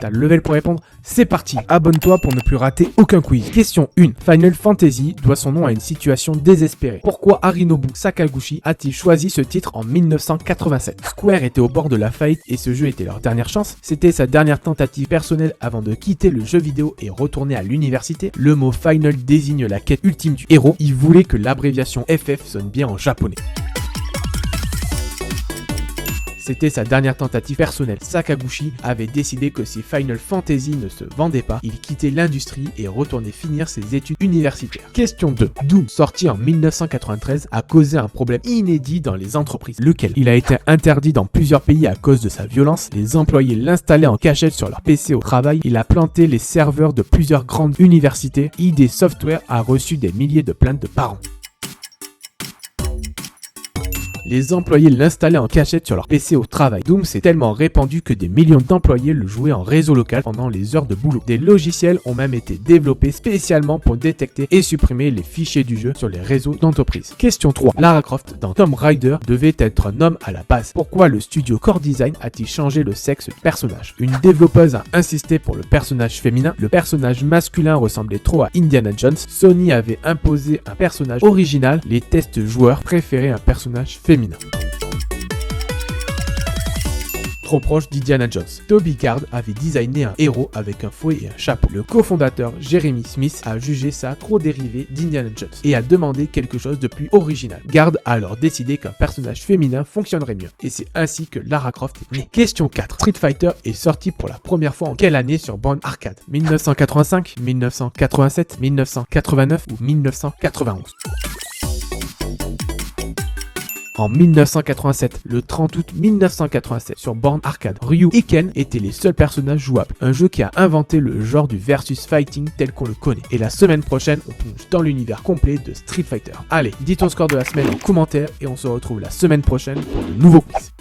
T'as le level pour répondre? C'est parti. Abonne-toi pour ne plus rater aucun quiz. Question 1. Final Fantasy doit son nom à une situation désespérée. Pourquoi Harinobu Sakaguchi a-t-il choisi ce titre en 1987? Square était au bord de la faillite et ce jeu était leur dernière chance. C'était sa dernière tentative personnelle avant de quitter le jeu vidéo et retourner à l'université. Le mot Final désigne la quête ultime du héros. Il voulait que l'abréviation FF sonne bien en japonais. C'était sa dernière tentative personnelle. Sakaguchi avait décidé que si Final Fantasy ne se vendait pas, il quittait l'industrie et retournait finir ses études universitaires. Question 2. Doom, sorti en 1993, a causé un problème inédit dans les entreprises. Lequel? Il a été interdit dans plusieurs pays à cause de sa violence. Les employés l'installaient en cachette sur leur PC au travail. Il a planté les serveurs de plusieurs grandes universités. ID Software a reçu des milliers de plaintes de parents. Les employés l'installaient en cachette sur leur PC au travail. Doom s'est tellement répandu que des millions d'employés le jouaient en réseau local pendant les heures de boulot. Des logiciels ont même été développés spécialement pour détecter et supprimer les fichiers du jeu sur les réseaux d'entreprise. Question 3. Lara Croft dans Tomb Raider devait être un homme à la base. Pourquoi le studio Core Design a-t-il changé le sexe du personnage? Une développeuse a insisté pour le personnage féminin. Le personnage masculin ressemblait trop à Indiana Jones. Sony avait imposé un personnage original. Les tests joueurs préféraient un personnage féminin. Trop proche d'Indiana Jones. Toby Gard avait designé un héros avec un fouet et un chapeau. Le cofondateur Jeremy Smith a jugé ça trop dérivé d'Indiana Jones et a demandé quelque chose de plus original. Gard a alors décidé qu'un personnage féminin fonctionnerait mieux. Et c'est ainsi que Lara Croft est née. Question 4. Street Fighter est sorti pour la première fois en quelle année sur borne arcade? 1985, 1987, 1989 ou 1991? En 1987, le 30 août 1987, sur borne arcade, Ryu et Ken étaient les seuls personnages jouables. Un jeu qui a inventé le genre du versus fighting tel qu'on le connaît. Et la semaine prochaine, on plonge dans l'univers complet de Street Fighter. Allez, dis ton score de la semaine en commentaire et on se retrouve la semaine prochaine pour de nouveaux quiz.